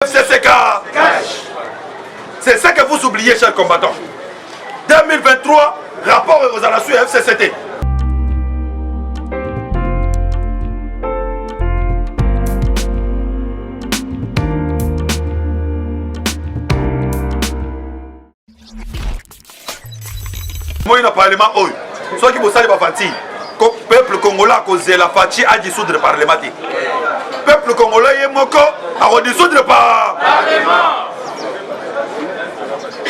FCC cash. C'est ça que vous oubliez, chers combattants. 2023, rapport aux relations FCCT. Moi, le Parlement, ceux qui vous savez, le peuple congolais a causé la fatigue à dissoudre le Parlement. Le peuple congolais a dissoudre le Parlement.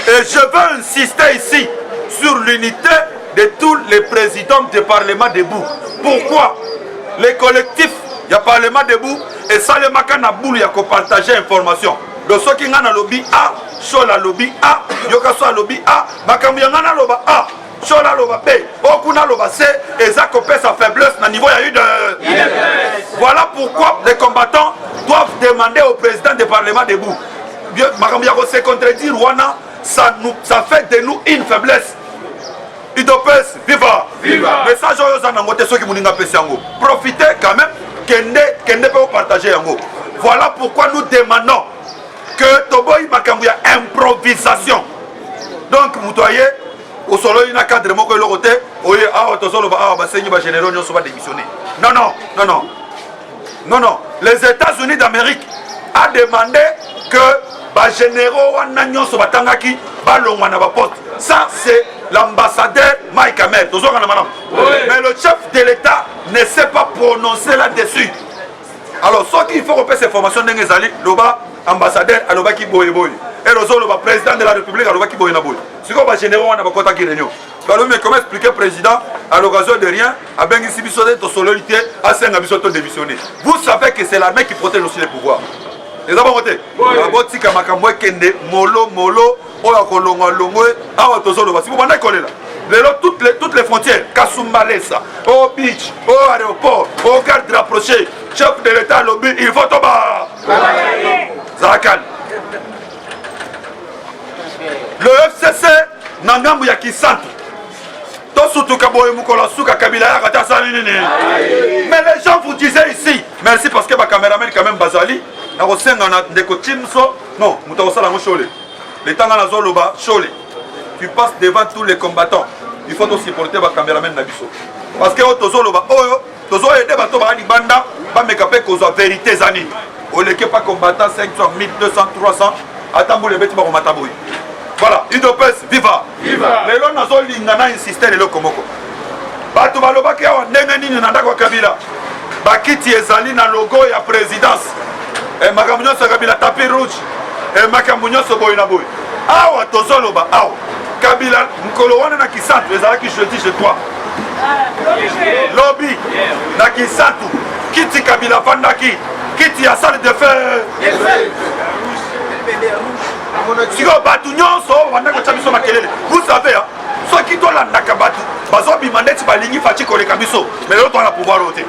Et je veux insister ici sur l'unité de tous les présidents du Parlement debout. Pourquoi? Les collectifs, il y a Parlement debout et ça les makana boule, il y a qu'on partager l'information. Donc ceux qui ont un lobby A, Chola lobby A, Yokaso lobby A, Makambiangana loba A, Chola loba B, Okuna loba C, et ça copie sa faiblesse à niveau il y a eu de... Voilà pourquoi les combattants doivent demander au président du Parlement debout. Makambiago se contredire, Rwanda. Ça fait de nous une faiblesse. Idopes, viva! Viva! Message aux anangote, ceux qui m'ont dit profitez quand même, qu'elle peut partager. Voilà pourquoi nous demandons que Toboy Makambouya improvisation. Donc, vous voyez, au solo, il y a un cadre de l'autre côté, oui, généraux ne sont pas démissionnés. Non, non, non, non. Non, non. Les États-Unis d'Amérique ont demandé que les généraux ça c'est l'ambassadeur Mike Hamel. Mais le chef de l'État ne sait pas prononcer là-dessus. Alors ce qu'il faut repérer ces formations dans les alliés, l'ambassadeur qui boye et le président de la République qui boye na boye. Ce que les généraux on a pas contact réunion. Mais comment expliquer président à l'occasion de rien à bien ici de solidité à 5 ambitions de démissionner. Vous savez que c'est l'armée qui protège aussi les pouvoirs. Les avons voté. Abotika makambo kende molo oya kolongwa longwe awa tozolo basi banda kolela. Lelo toutes les frontières Kasumbalesa, au beach, au aéroport, au garde rapproché, chef de l'État lobby, il faut toba. Zakan. Le FCC nangambu ya kisantu. Tosutu kaboye mukola suka kabila ya kata salini. Mais les gens vous disaient ici, merci parce que ma caméraman quand même Bazali. Non, le temps dans Zoloba, tu passes devant tous les combattants. Il faut aussi supporter ma caméraman Nabiso. Parce que Tozoloba, Tozo et des bateaux à Banda, pas me caper cause de vérité Zani. On n'est pas combattant 500, 1200, 300. Attends, les bêtes pour Mataboui. Voilà, Idopes, viva! Viva! Les lois n'ont pas insisté les lots comme Moko. Batou Baloba qui a un déngani n'anda quoi Kabila. Bakiti ezali na logo ya présidence. Et Makambounyo se Kabila tapis rouge. Et Makambounyo se boy na boy. Awa tozoloba awa. Kabila Nkolowana na kisantu ezala ki jeudi chez toi. Lobby na kisantu. Kiti Kabila fandaki. Kiti ya salle de feu. Siko batu nyonso wanda ko chabiso makelele. Vous savez hein, ceux qui doivent la batu, bazo bimandeti balingi fachi koleka biso. Mais l'autre on a pouvoir ôter.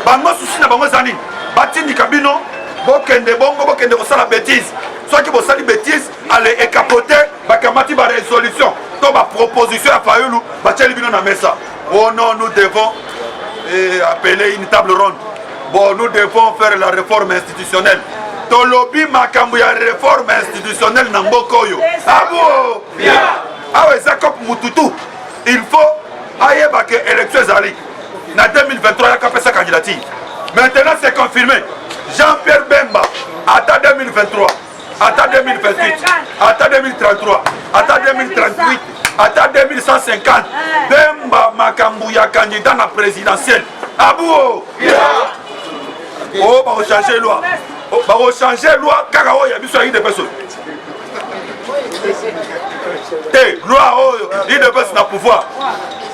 Bango souci na bango zani. Batini kabino bokende bongo bokende ko sala bêtise. Soit qui bo sali bêtise aller écapoter bakamati ba résolution. To ba proposition à Fayulu, ba tcheli bino na mesa. Oh non, nous devons appeler une table ronde. Bon, nous devons faire la réforme institutionnelle. Tolobi makambu ya réforme institutionnelle na mbokoyo. Abo! Ah ouais, Jacob Mututu. Il faut ayeba que élection zali. Na 2023 il a capé sa candidature. Maintenant c'est confirmé. Jean-Pierre Bemba, à 2023, à 2028, à 2033, à 2038, à 2150, Bemba Makambouya candidat à la présidentielle. Abou! Oh, bah, on change la loi. Oh, bah, on change la loi, car il y a besoin de personnes. Loi, il y a des personnes à pouvoir.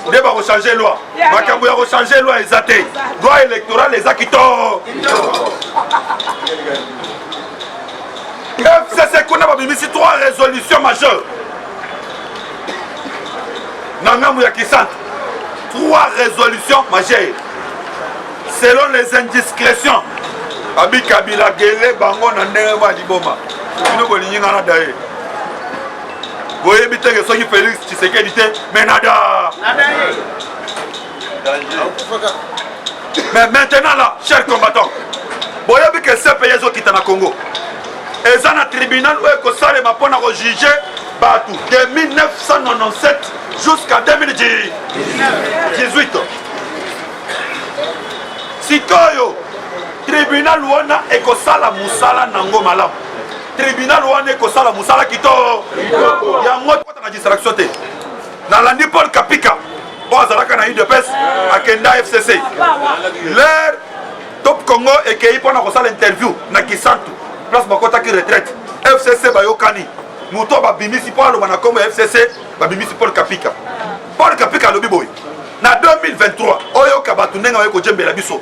Il va changer la loi. Il va changer la loi exactée. Loi électorale, les acquittants. FCC qu'on a mis 3 résolutions majeures. Nangamu Yakisan. 3 résolutions majeures. Selon les indiscrétions. Abi Kabila Gele Bango Nandema Diboma. Nous voulons d'ailleurs. Vous voyez bien que ceux qui Félix Tshisekedi mais nada. Mais maintenant là, chers combattants, boyebi ke CPI ezokita na Congo eza na tribunal oyo ekosalema mpona kojuge bato de 1997 jusqu'à 2018 sikoyo tribunal wana ekosala musala nango malamu tribunal wana ekosala musala kitoko yango kota na distraction te nalandi Paul Kapika oyo azalaka na UDPS akenda FCC l'air Top Congo ekei mpona kosala interview na Kisantu place bakotaki retraite FCC bayokani moto babimisi mpo aloba na kombo ya FCC babimisi Paul Kapika alobi boye na 2023 oyoka bato ndenge baye kojembela biso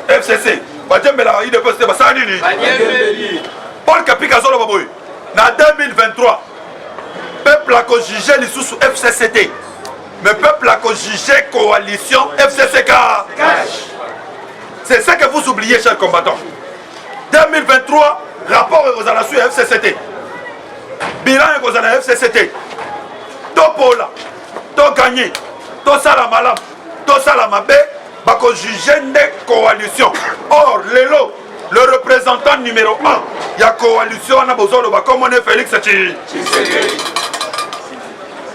FCC bajembela UDPS te basala nini Paul Kapika azoloba boye na 2023 peuple akojuge lisusu FCCT mais peuple akojuge coalition FCCK. C'est ça que vous oubliez, chers combattants. 2023, rapport aux sur FCCT. Bilan aux FCCT. Topola, to gagné, to salamalam, to salamabé, bako juger des coalitions. Or, Lelo, le représentant numéro 1, il y a coalition, on a besoin de comme on est Félix Tshisekedi.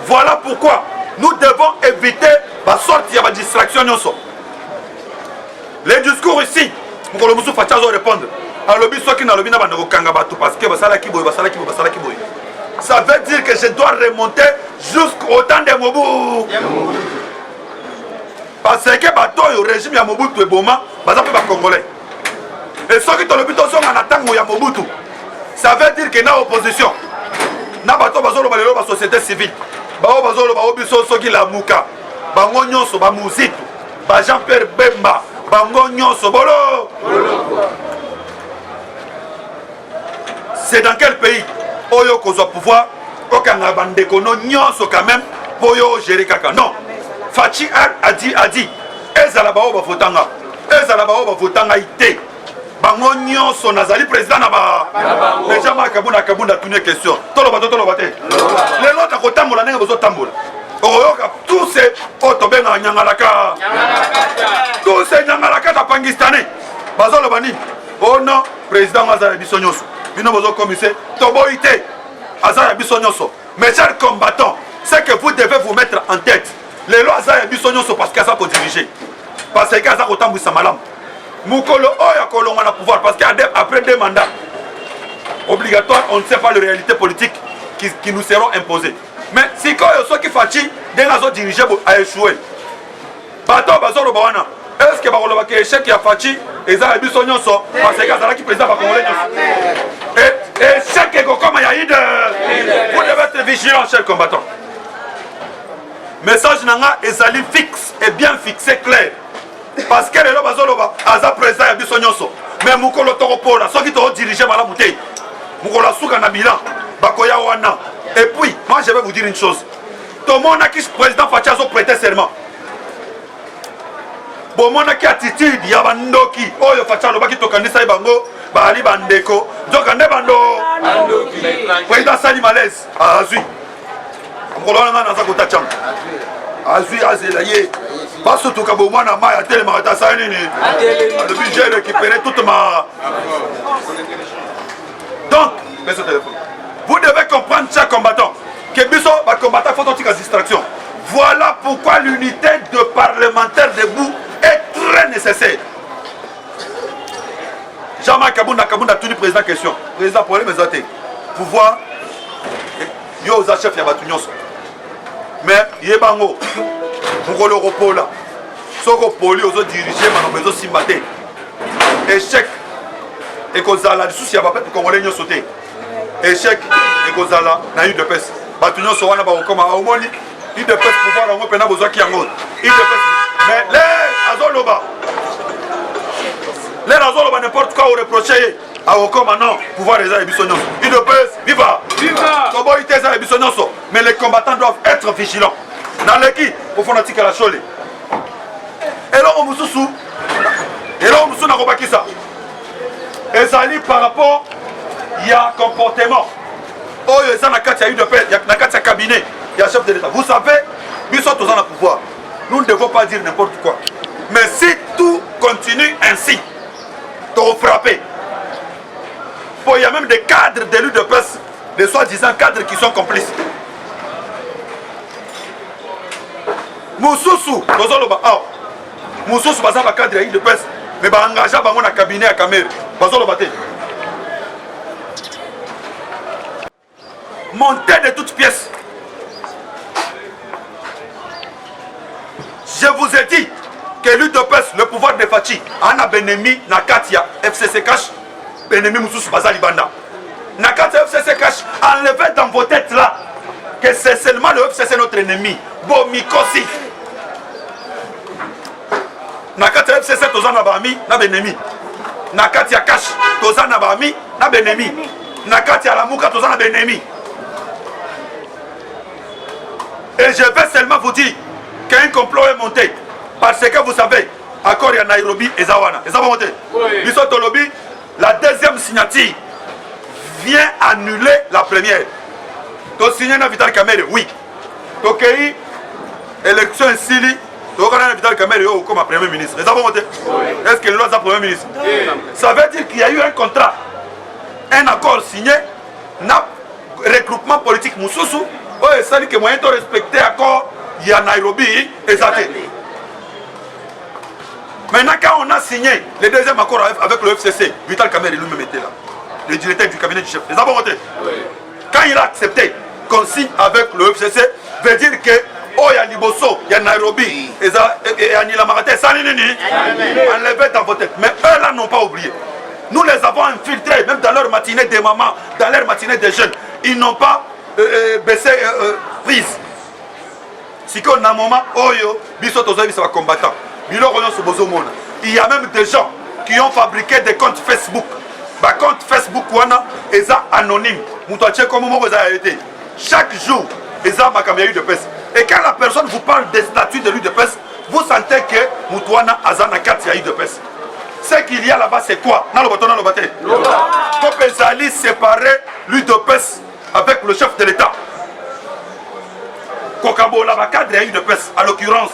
Voilà pourquoi nous devons éviter la sortie de la distraction. Les discours ici, nous allons répondre. Alors, parce que ça veut dire que je dois remonter jusqu'au temps de Mobutu. Parce que le régime de Mobutu est bon, c'est un Congolais. Et ceux qui ont le but de Mobutu, ça veut dire qu'il y a une opposition. Il y a une société civile. Il y a une société civile. Jean-Pierre Bemba. C'est dans quel pays Oyo kozo pouvoir okanga bandeko no nyonso quand même poyo gérer kaka non Fachi a dit ezala ba oba votanga ité bango nyonso nazali président na ba déjà makabunda tune question tolo bato te les autres kotambola ndenge bozo tambola oyoka tous ces otobenga nyangalaka tous ces nyangalaka ta pangistanais bazolo bani oh non président azala biso nyonso bino bozo commissaire toboité azala biso nyonso mes chers combattants c'est que vous devez vous mettre en tête les lois azala biso nyonso parce que ça peut diriger parce que ça kotambwisa malamu mukolo oya kolonga na pouvoir parce que après 2 mandats obligatoires on ne sait pas les réalités politiques qui nous seront imposées. Mais si quand il y a qui fâchent, des nations dirigées à échouer. Bateau bazolo bawana. Est-ce que bazolo qui échec qui a fâché et ça a bu son nyonso parce que ça qui président va congolais. Et échec est comme il y a eu de. Vous devez être vigilants, chers combattants. Message nanga ezali fixe et bien fixé clair. Parce que les lois bazolo ba aza président a bu son nyonso. Mais mukolo toropola ceux qui t'ont dirigé malamu te. Mukolo suka na bilan bakoya wana. Et puis, moi je vais vous dire une chose. Tout le monde qui président Facha a prêté serment. Bon, mon qui attitude, il y a Bandoki. Oh, il y a Facha, le qui tokandisa bango, Bali Bandeko, Jokande Bando. Président Sali Malaise, Azui. Mkolona na zakota cham. Azui Azelaye. Pas surtout que bon, moi na ma tellement à Tassanini. Le budget récupéré toute ma. Donc, mets ce téléphone. Vous devez comprendre, chers combattants, que Bisso va combattre faut une distraction. Voilà pourquoi l'unité de parlementaires debout est très nécessaire. Jean-Marc Kabunda tout le président question. Président, pour les mésotés, pouvoir, yo aux chefs ya batunyos. Mais yebango, pour le repos là, soko poli aux diriger, mais besoin simbaté. Échec. Et qu'on a la souci à pas pour qu'on les sauter. Échec et Gozala na UDPS. Batunyo so wana ba okoma omoni UDPS pouvoir ngo pena besoin ki yango. UDPS mais les azoloba n'importe quoi au reprocher à okoma non pouvoir les abisonyo. UDPS viva. Kobo iteza abisonyo so mais les combattants doivent être vigilants. Dans l'équipe au fanatique à la chole. Et là on mususu na kobakisa. Ezali par rapport il y a comportement. Oh, il y a un cabinet, il y a un chef de l'État. Vous savez, nous sommes tous dans le pouvoir. Nous ne devons pas dire n'importe quoi. Mais si tout continue ainsi, t'ont frappé. Il y a même des cadres de l'UDPS, des soi-disant cadres qui sont complices. Moussousou, Moussousou, baza ba cadre de l'UDPS, mais ba engagé bango na cabinet à Camer. Bazolo bate. Monter de toutes pièces. Je vous ai dit que l'UDPS, le pouvoir de Fachi, en a Benemi, Nakatia, FCC Cash, Benemi Moussous Bazali Banda. Nakatia FCC Cash, enlevez dans vos têtes là que c'est seulement le FCC notre ennemi. Bomikosi. Nakatia FCC Tozana Bami, na Benemi. Nakatia Cash, Tozana Bami, na Benemi. Nakatia Lamouka, Tozana Benemi. Et je vais seulement vous dire qu'un complot est monté. Parce que vous savez, accord à Nairobi et Zawana. Et ça va monter. Oui. La deuxième signature vient annuler la première. Tu signes na Vital Kamerhe, oui. Tu as élection ici, tu as Vital Kamerhe comme Premier ministre. Et ça va monter. Est-ce que le loi est Premier ministre? Ça veut dire qu'il y a eu un contrat, un accord signé, un regroupement politique Moussousou. Oui, ça dit que moyen de respecter l'accord, il y a Nairobi et Zate. Maintenant, quand on a signé le deuxième accord avec le FCC, Vital Kamerhe lui-même était là, le directeur du cabinet du chef. Les avons voté. Oui. Quand il a accepté qu'on signe avec le FCC, veut dire que oh, il y a Liboso, il y a Nairobi, et il y a Nila Marate, ça enlevez dans vos têtes. Mais eux là n'ont pas oublié. Nous les avons infiltrés, même dans leur matinée des mamans, dans leur matinée des jeunes. Ils n'ont pas baissé prise. Si on a un moment, combattant. Il y a même des gens qui ont fabriqué des comptes Facebook. Bah, compte Facebook, ils sont anonymes. Chaque jour, ils ont ma UDPS. Et quand la personne vous parle des statuts de l'UDPS, vous sentez que Moutouana Azana 4 y a UDPS. Ce qu'il y a là-bas, c'est quoi? Kopezali séparer l'UDPS avec le chef de l'État. Kokabo la cadre a eu de presse, à l'occurrence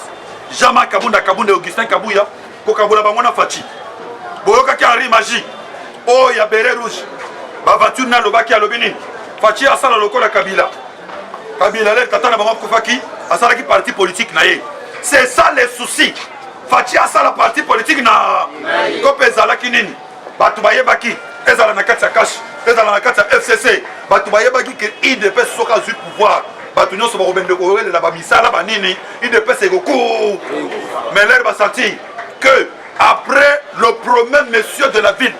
Jama Kabunda Kabunda Augustin Kabouya, Kokabo la Bamona Fachi. Boyoka qui a magie. Oh, il y a Béret Rouge. Bavatune na Lobaki à l'Obinin. Fachi a ça le local à Kabila. Kabila l'air Katana Bama Koufaki, a ça qui parti politique naïe. C'est ça les soucis. Fachi a ça la parti politique na Kopezala Kinini. Batoubaye Baki, Ezala Nakatsa Cash, Ezala Nakatsa FCC. Batoubaye Baki qui il de paix soka du pouvoir. Batounon se Robin de Corée, la Bamissa, la Banini, il de paix c'est beaucoup. Mais l'air va sentir que après le premier monsieur de la ville,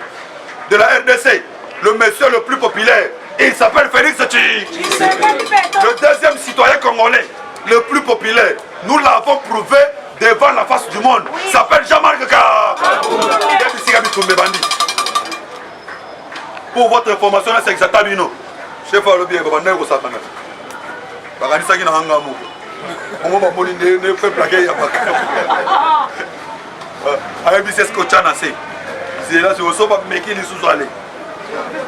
de la RDC, le monsieur le plus populaire, il s'appelle Félix Tchi. Le deuxième citoyen congolais, le plus populaire, nous l'avons prouvé devant la face du monde, s'appelle Jean-Marc Ka. Pour votre information, c'est exactement chef à l'objet, Babanego Satana. Baganisaki na hanga moko. Ongo ba moni ne peuple akay ya baka. Avec bises kochana c'est. C'est là c'est au soba meki li sous-aller.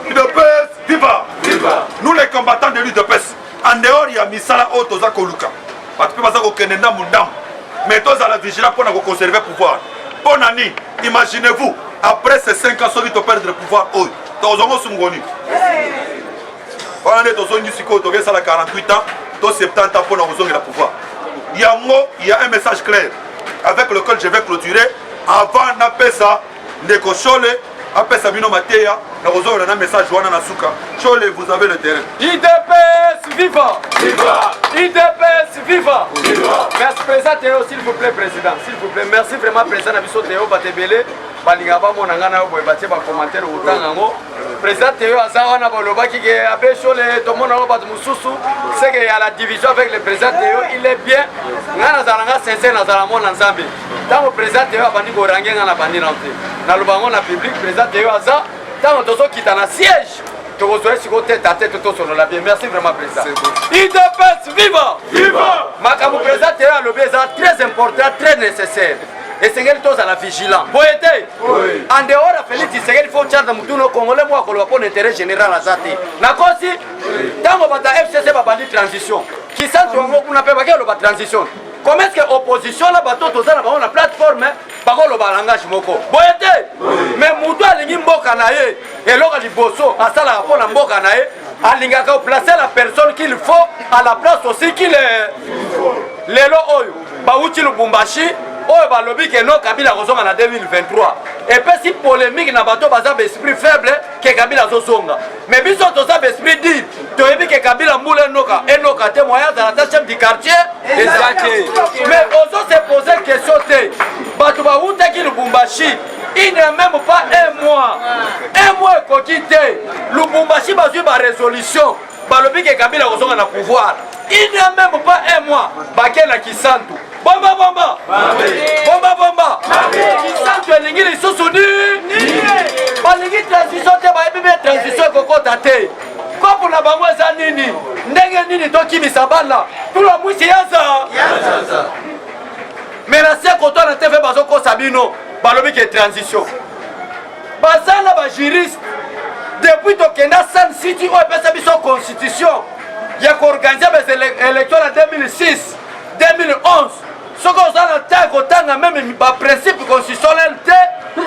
UDPS, viva! Viva! Nous les combattants de l'UDPS, en dehors il y a misala otoza koluka. Parce que baza ko kenenda mundam. Mais tous à la vigilance pour nous conserver le pouvoir. Bonne année, imaginez-vous, après ces 5 ans, Soviet perdre le pouvoir. Oh, tous les gens sont connus. Pendant que tous les gens sont 48 ans, tous 70 ans pour nous rejoindre le pouvoir. Il y a un message clair avec lequel je vais clôturer. Avant d'appeler ça, Ndeko Chole, après ça, Bino Mateya, nous rejoindre un message Joana Nasuka. Chole, vous avez le terrain. IDPS, viva! Viva! IDPS, viva! Viva! Merci, président Théo, s'il vous plaît, président. S'il vous plaît, merci vraiment, président Nabiso Théo, Batebele. Balingaba monangana oboy batie ba commentaire utangango président Théo azawana bolobaki ke abeshole to mona ba mususu c'est que y a la division avec le président Théo il est bien ngana zalanga sincère na zalamo na nzambe tango président Théo abandi ko range ngana bandi rentrer na lubango na public président Théo aza tango tozo kita na siège to gozoe siko tête à tête to sono la bien merci vraiment président IDPS viva viva makamu président Théo alobi ça très important très nécessaire. Et c'est tous à la vigilance. Vous êtes en dehors de Félix, c'est qu'il faut que nous Congolais moi qu'on pour l'intérêt général à Zati. D'accord si dans le FCC va bandir transition. Qui sent qu'on a pas la transition. comment est-ce que l'opposition là bato toza na bango na plateforme bakoloba langage moko boye te mais moto alingi mboka na ye eloko liboso asalaka mpo na mboka na ye alingaka koplacer la personne qu'il faut à la place aussi qu'il est lelo oyo bauti Lubumbashi oyo balobi ke no Kabila kozonga na 2023 epesi polémique na bato baza esprit faible ke Kabila azozonga mais biso toza esprit dire toyebi ke Kabila mbula enoka te moyen azala ta chef du quartier ezate mais ozo se poser question te bato bautaki Lubumbashi il n'est même pas un mois ekoki te Lubumbashi bazwi ba résolution balobi ke Kabila kozonga na pouvoir il n'est même pas un mois bake na Kisantu bomba bomba bomba bomba Kisantu elingi lisusu nini balingi transition te bayebi be transition ekokota te kopo na bango eza nini ndenge nini tokimisa bana tula mwisi yaza mais na se koto na TV bazokosa bino balobi ke transition baza na bajuriste depuis tokenda Sun City oyo epesa biso constitution ya koorganize baélection na 2006 2011 soki oza na ntango kotanga meme baprincipe constitutionnel te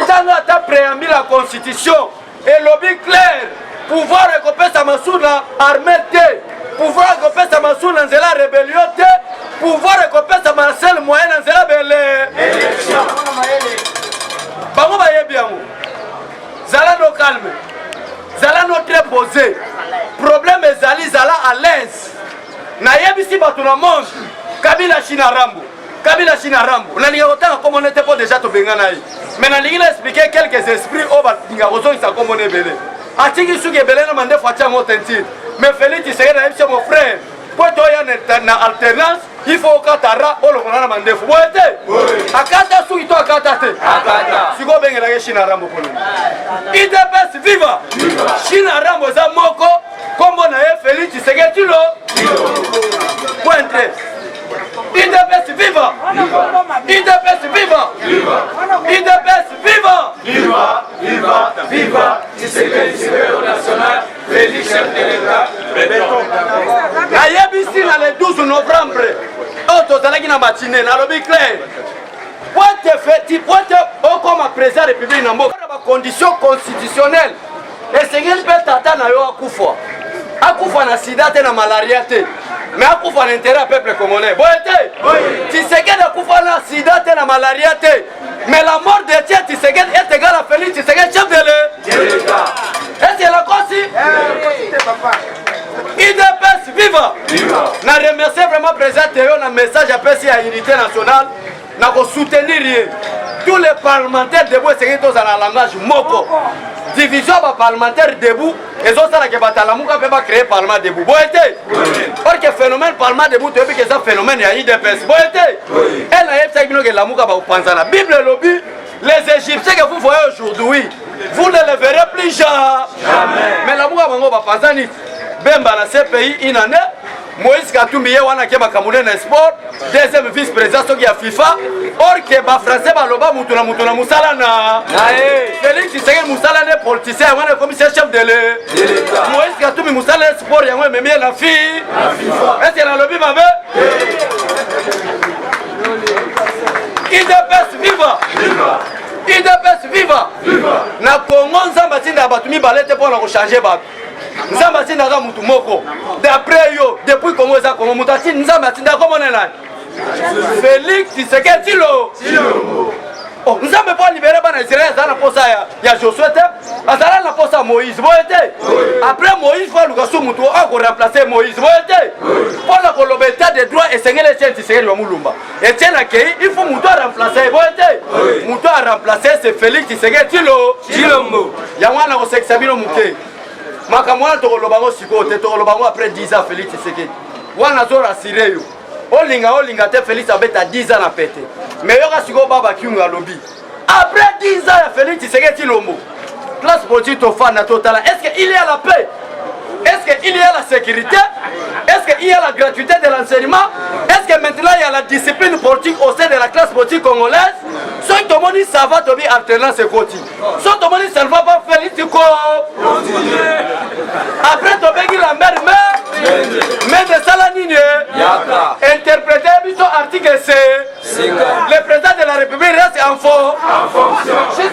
tanga ata préambule ya constitution elobi clair pouvoir ekopesa masu na armée te pouvoir ekopesa masu na nzela ya rébellion te pouvoir ekopesa masel moyen na nzela bele bango bayebi yango zala no calme zala no très posé problème ezali zala à l'aise nayebisi bato na monde Kabila China Rambo nalinga kotanga komone te po déjà tobengana ye mais nalingi na expliquer quelques esprits oyo balinga kozongisa komone ebele atiki suki ebele na mandefu atia yango tentire mais Félix Tshisekedi nayebisi mon frère po toya na alternance il faut okatara olongola na mandefu boye te akata suki to akata te siko obengelaka China Rambo poloni IDPS viva China Rambo eza moko kombo na ye Félix Tshisekedi tilo point 13 IDPS viva IDPS viva IDPS viva viva Tshisekedi supérieur national Félix chef de l'État nayebisi na le 12 novembre oyo tozalaki na matine nalobi clair pointe feti pointe okoma président république na mboka na bacondition constitutionnelle esengeli mpe tata na yo akufa na sida te na malaria te mais akufa na intérêt ya peuple congolais boye te Tshisekedi akufa na sida te na malaria te mais la mort de Tshisekedi est égale à Félix Tshisekedi chef de l'État est-ce la kosi IDPS viva na remercier vraiment président Théo na message apesi ya unité nationale na ko soutenir ye tous les parlementaires debout esengeli tozala na langage moko division ba parlementaire debout ezosalaka batalamuka mpe bacréer parlement debout boye te or que phénomène parlement debout toyebi ke eza phénomène ya IDPS boye te e nayebisaki bino ke lamuka bakopanzana bible elobi les égyptiens que vous voyez aujourd'hui vous ne les verrez plus jamais mais lamuka bango bapanzani bemba na ce pays une année Moïse Katumbi ye wana ke makamune na sport deuxième vice-président soki ya FIFA or ke ba français baloba mutu na musala na Félix Tshisekedi musala ne politicien wana commissaire chef de l'État Moïse Katumbi musala sport yango ememi na FIFA est-ce na lobi mabe IDPS viva IDPS viva na Congo nzamba tinda batu mibale te pona ko changer bato nzamba atindaka mutu moko d'après yo depuis Congo eza Congo mutu atindi nzamba atindaka komona nani Félix Tshisekedi tilo nzambe po libere bana Israel azala na posa ya Josué te azala na posa ya Moïse boye te après Moïse fo aluka so mutu akoremplace Moïse boye te mpona koloba état de droit esengeli Etienne Tshisekedi wa mulumba Etienne akei il faut mutu aremplace boye te mutu aremplace c'est Félix Tshisekedi tilo yango wana kosekisa bino moke makambo wana tokolobango sikoyo te tokolobango après 10 ans Félix Tshisekedi wana azorasire yo olinga te Félix abeta 10 ans na pete mais yoka sikoyo baba kiunga alobi après 10 ans ya Félix Tshisekedi Tshilombo classe politique tofanda totala est-ce qu'il y a la paix est-ce qu'il y a la sécurité est-ce qu'il y a la gratuité de l'enseignement est-ce que maintenant il y a la discipline politique au sein de la classe politique congolaise soki tomoni ça va tobi alternance ekoti soki tomoni ça ne va pas Félix ko après tobengi Lambert mais de sala nini interpréter biso article 5 Je